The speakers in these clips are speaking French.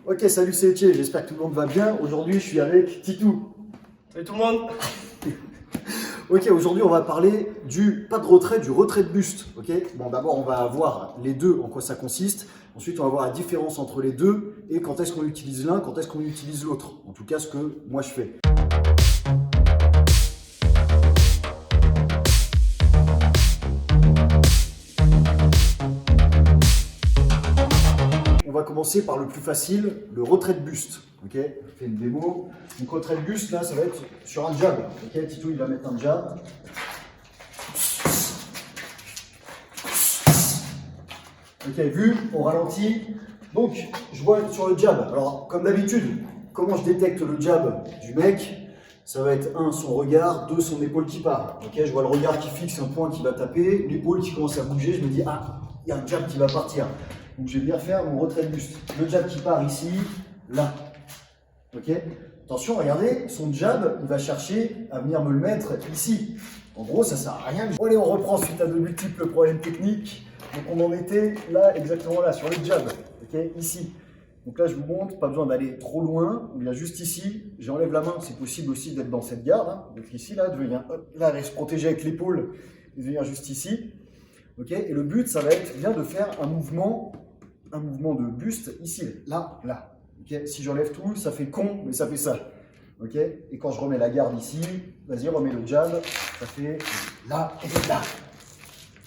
Ok, salut, c'est Etienne, j'espère que tout le monde va bien. Aujourd'hui, je suis avec Titou. Salut tout le monde. Ok, aujourd'hui, on va parler du pas de retrait, du retrait de buste. Ok, bon, d'abord, on va voir les deux, en quoi ça consiste. Ensuite, on va voir la différence entre les deux et quand est-ce qu'on utilise l'un, quand est-ce qu'on utilise l'autre. En tout cas, ce que moi je fais. On va commencer par le plus facile, le retrait de buste. Ok, je fais une démo. Donc retrait de buste, là, ça va être sur un jab. Ok, Tito, il va mettre un jab. Ok, vu, on ralentit. Donc, je vois sur le jab. Alors, comme d'habitude, comment je détecte le jab du mec? Ça va être 1, son regard, 2, son épaule qui part. Ok, je vois le regard qui fixe un point qui va taper, l'épaule qui commence à bouger, je me dis, ah, il y a un jab qui va partir. Donc, je vais venir faire mon retrait de buste. Le jab qui part ici, là. Ok, attention, regardez, son jab, il va chercher à venir me le mettre ici. En gros, ça sert à rien. Bon, allez, on reprend suite à de multiples problèmes techniques. Donc, on en était là, exactement là, sur le jab. Ok, ici. Donc là, je vous montre, pas besoin d'aller trop loin. Il y a juste ici, j'enlève la main. C'est possible aussi d'être dans cette garde. Hein. Donc ici, là, de venir, hop, là, aller se protéger avec l'épaule et de venir juste ici. Ok, et le but, ça va être bien de faire un mouvement de buste ici, là, là. Okay, si j'enlève tout, ça fait con, mais ça fait ça. Okay, et quand je remets la garde ici, vas-y, remets le jab, ça fait là et là.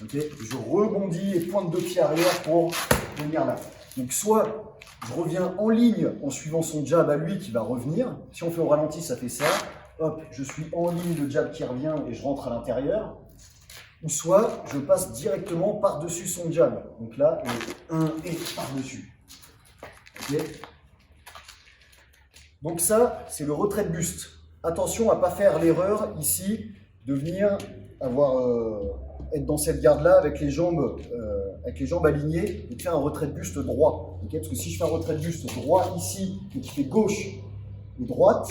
Okay, je rebondis et pointe de pied arrière pour venir là. Donc soit je reviens en ligne en suivant son jab à lui qui va revenir. Si on fait au ralenti, ça fait ça. Hop, je suis en ligne, le jab qui revient et je rentre à l'intérieur. Ou soit je passe directement par-dessus son jab. Donc là, le 1 et par-dessus. Okay. Donc ça, c'est le retrait de buste. Attention à ne pas faire l'erreur ici de venir être dans cette garde-là avec les jambes alignées et de faire un retrait de buste droit. Okay, parce que si je fais un retrait de buste droit ici et qui fait gauche ou droite,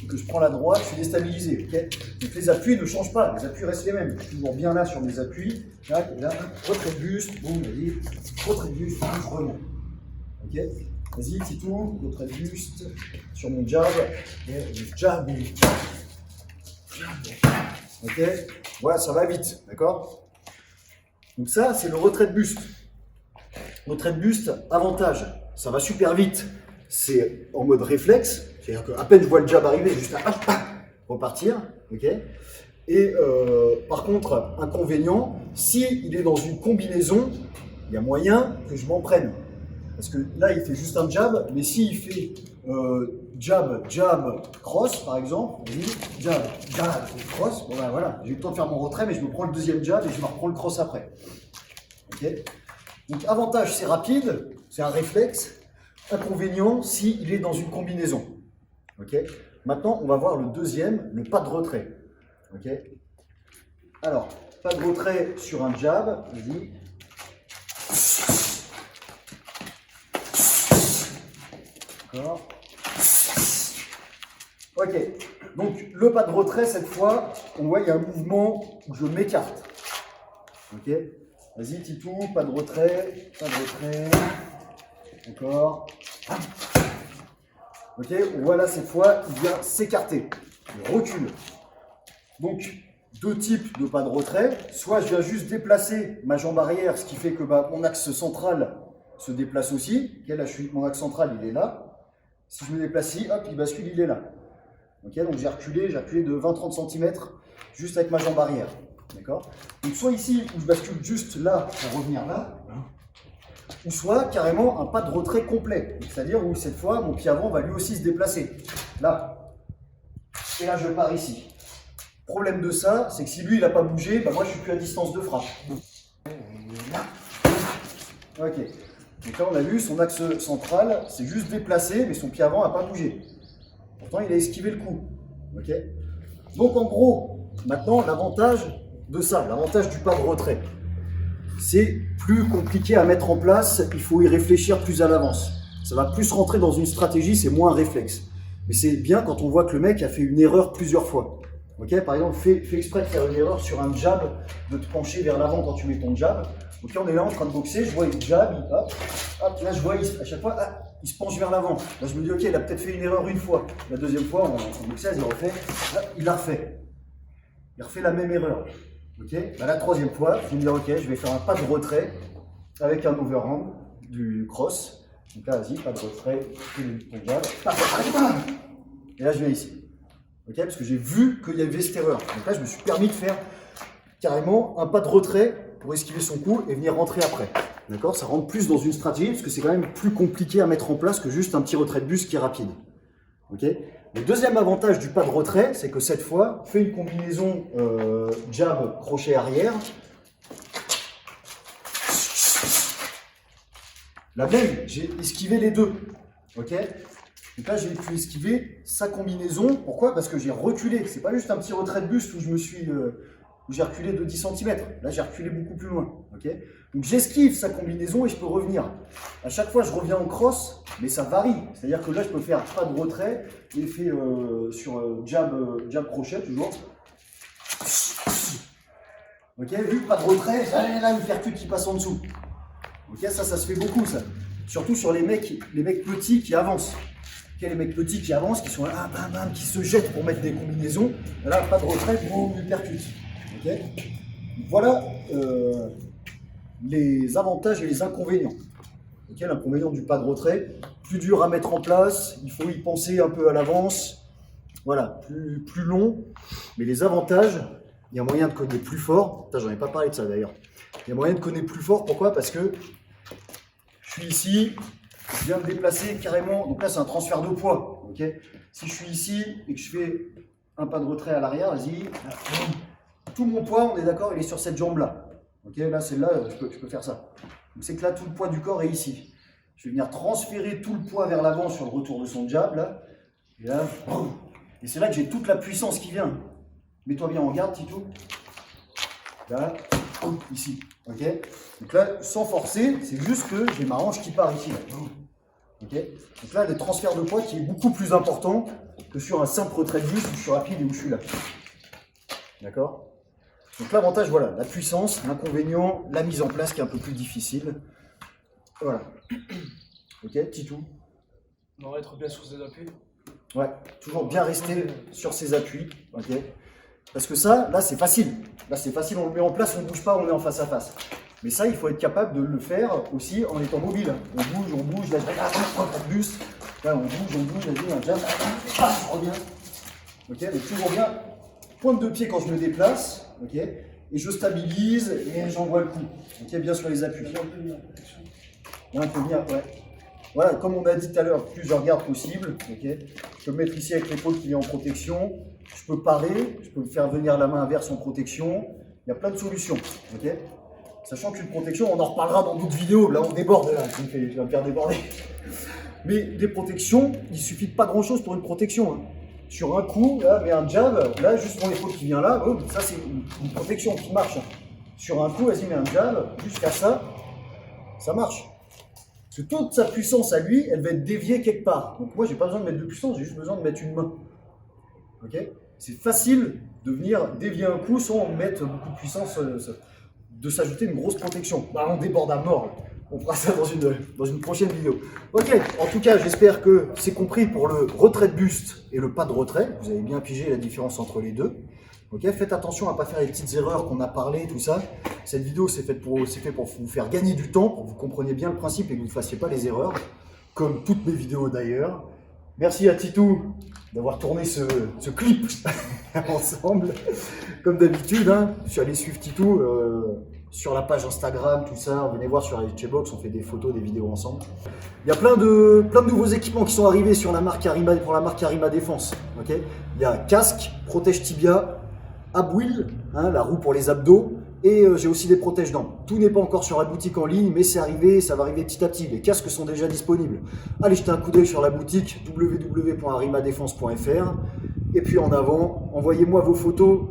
et que je prends la droite, je suis déstabilisé. Okay, donc les appuis ne changent pas, les appuis restent les mêmes. Je suis toujours bien là sur mes appuis. Là, retrait de buste, boum, vas-y, retrait de buste, je reviens. Okay. Vas-y, Titou, retrait de buste sur mon jab, et le jab, et le jab. Ok, voilà, ça va vite, d'accord? Donc ça, c'est le retrait de buste. Retrait de buste, avantage, ça va super vite. C'est en mode réflexe, c'est-à-dire qu'à peine je vois le jab arriver, juste à repartir, ok? Et par contre, inconvénient, s'il est dans une combinaison, il y a moyen que je m'en prenne. Parce que là, il fait juste un jab, mais s'il fait jab, jab, cross, par exemple, jab, jab, cross, bon ben voilà, j'ai eu le temps de faire mon retrait, mais je me prends le deuxième jab et je me reprends le cross après. Okay. Donc avantage, c'est rapide, c'est un réflexe. Inconvénient, s'il est dans une combinaison. Okay. Maintenant, on va voir le deuxième, le pas de retrait. Okay. Alors, pas de retrait sur un jab, vas-y. D'accord. Ok, donc le pas de retrait, cette fois, on voit il y a un mouvement où je m'écarte. Ok, vas-y Titou, pas de retrait, pas de retrait. Encore. Ok, on voit là cette fois, il vient s'écarter, il recule. Donc, deux types de pas de retrait. Soit je viens juste déplacer ma jambe arrière, ce qui fait que mon axe central se déplace aussi. Okay, là, mon axe central, il est là. Si je me déplace ici, hop, il bascule, il est là. Okay, donc j'ai reculé de 20-30 cm juste avec ma jambe arrière. D'accord. Donc soit ici, où je bascule juste là pour revenir là, ou soit carrément un pas de retrait complet. C'est-à-dire où cette fois, mon pied avant va lui aussi se déplacer. Là. Et là, je pars ici. Le problème de ça, c'est que si lui, il n'a pas bougé, moi, je suis plus à distance de frappe. Ok. Donc là, on a vu, son axe central s'est juste déplacé, mais son pied avant n'a pas bougé. Pourtant, il a esquivé le coup. Okay. Donc en gros, maintenant, l'avantage de ça, l'avantage du pas de retrait, c'est plus compliqué à mettre en place, il faut y réfléchir plus à l'avance. Ça va plus rentrer dans une stratégie, c'est moins un réflexe. Mais c'est bien quand on voit que le mec a fait une erreur plusieurs fois. Okay, par exemple, fais exprès de faire une erreur sur un jab, de te pencher vers l'avant quand tu mets ton jab. Ok, on est là en train de boxer, je vois une jab, hop, hop, là je vois à chaque fois, il se penche vers l'avant. Là, je me dis, ok, il a peut-être fait une erreur une fois. La deuxième fois, en boxage, il refait. Là, il la refait. Il refait la même erreur. Ok. Bah, la troisième fois, je vais me dire, ok, je vais faire un pas de retrait avec un overhand du cross. Donc là, vas-y, pas de retrait, ton jab. Et là, je viens ici. Ok, parce que j'ai vu qu'il y avait cette erreur. Donc là, je me suis permis de faire carrément un pas de retrait pour esquiver son coup et venir rentrer après. D'accord? Ça rentre plus dans une stratégie parce que c'est quand même plus compliqué à mettre en place que juste un petit retrait de buste qui est rapide. Ok? Le deuxième avantage du pas de retrait, c'est que cette fois, fais une combinaison jab, crochet arrière. La même, j'ai esquivé les deux. Ok? Donc là, j'ai pu esquiver sa combinaison. Pourquoi? Parce que j'ai reculé. C'est pas juste un petit retrait de buste où je me suis... où j'ai reculé de 10 cm. Là, j'ai reculé beaucoup plus loin. Okay, donc, j'esquive sa combinaison et je peux revenir. À chaque fois, je reviens en cross, mais ça varie. C'est-à-dire que là, je peux faire pas de retrait, effet sur jab crochet, toujours. Ok, vu pas de retrait, là, une percute qui passe en dessous. Ok, ça se fait beaucoup, ça. Surtout sur les mecs petits qui avancent. Okay, les mecs petits qui avancent, qui sont là, bam, bam, qui se jettent pour mettre des combinaisons. Là, pas de retrait, boum, une percute. Okay. Voilà les avantages et les inconvénients. Okay, l'inconvénient du pas de retrait, plus dur à mettre en place, il faut y penser un peu à l'avance, voilà, plus long. Mais les avantages, il y a moyen de cogner plus fort. J'en ai pas parlé de ça d'ailleurs. Il y a moyen de cogner plus fort, pourquoi? Parce que je suis ici, je viens de déplacer carrément, donc là c'est un transfert de poids. Okay, si je suis ici et que je fais un pas de retrait à l'arrière, vas-y. Tout mon poids, on est d'accord, il est sur cette jambe-là. Ok, là, celle-là, je peux faire ça. Donc, c'est que là, tout le poids du corps est ici. Je vais venir transférer tout le poids vers l'avant sur le retour de son jab, là. Et là, et c'est là que j'ai toute la puissance qui vient. Mets-toi bien en garde, Titou. Là, ici. Ok. Donc là, sans forcer, c'est juste que j'ai ma hanche qui part ici. Là. Ok. Donc là, le transfert de poids qui est beaucoup plus important que sur un simple retrait de buste où je suis rapide et où je suis là. D'accord? Donc l'avantage, voilà, la puissance, l'inconvénient, la mise en place qui est un peu plus difficile. Voilà. Ok, Titou? On va être bien sur ses appuis. Ouais, toujours bien rester sur ses appuis. Ok. Parce que ça, là c'est facile. Là c'est facile, on le met en place, on ne bouge pas, on est en face à face. Mais ça, il faut être capable de le faire aussi en étant mobile. On bouge, là je bus. Là on bouge, vas-y, un jab, je reviens. Ok, donc toujours bien. Pointe de pied quand je me déplace, ok, et je stabilise et j'envoie le coup, ok, bien sur les appuis. Là, un peu bien, ouais. Voilà, comme on a dit tout à l'heure, plusieurs gardes possibles, ok. Je peux me mettre ici avec l'épaule qui est en protection, je peux parer, je peux faire venir la main inverse en protection, il y a plein de solutions, ok. Sachant qu'une protection, on en reparlera dans d'autres vidéos, là on déborde, là, tu vas me faire déborder. Mais des protections, il suffit de pas grand chose pour une protection, hein. Sur un coup, là, mais un jab, là, juste mon épaule qui vient là, oh, ça c'est une protection qui marche. Sur un coup, vas-y, mets un jab, jusqu'à ça, ça marche. Parce que toute sa puissance à lui, elle va être déviée quelque part. Donc moi, j'ai pas besoin de mettre de puissance, j'ai juste besoin de mettre une main. Ok? C'est facile de venir dévier un coup sans mettre beaucoup de puissance, de s'ajouter une grosse protection. Bah, on déborde à mort. Là. On fera ça dans une prochaine vidéo. Ok, en tout cas, j'espère que c'est compris pour le retrait de buste et le pas de retrait. Vous avez bien pigé la différence entre les deux. Ok, faites attention à ne pas faire les petites erreurs qu'on a parlé, tout ça. Cette vidéo, c'est fait pour vous faire gagner du temps, pour que vous compreniez bien le principe et que vous ne fassiez pas les erreurs, comme toutes mes vidéos d'ailleurs. Merci à Titou d'avoir tourné ce clip ensemble. Comme d'habitude, hein, je suis allé suivre Titou sur la page Instagram, tout ça. Venez voir sur la Box, on fait des photos, des vidéos ensemble. Il y a plein de nouveaux équipements qui sont arrivés sur la marque Arima, pour la marque Arima Défense. Okay, il y a casque, protège tibia, abwheel, hein, la roue pour les abdos, et j'ai aussi des protège-dents. Tout n'est pas encore sur la boutique en ligne, mais c'est arrivé, ça va arriver petit à petit. Les casques sont déjà disponibles. Allez jeter un coup d'œil sur la boutique www.arimadefense.fr. Et puis en avant, envoyez-moi vos photos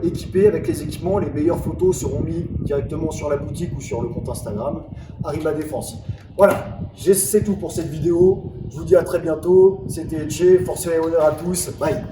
équipées avec les équipements. Les meilleures photos seront mises directement sur la boutique ou sur le compte Instagram Arima Défense. Voilà, c'est tout pour cette vidéo. Je vous dis à très bientôt. C'était Etche, force et honneur à tous. Bye.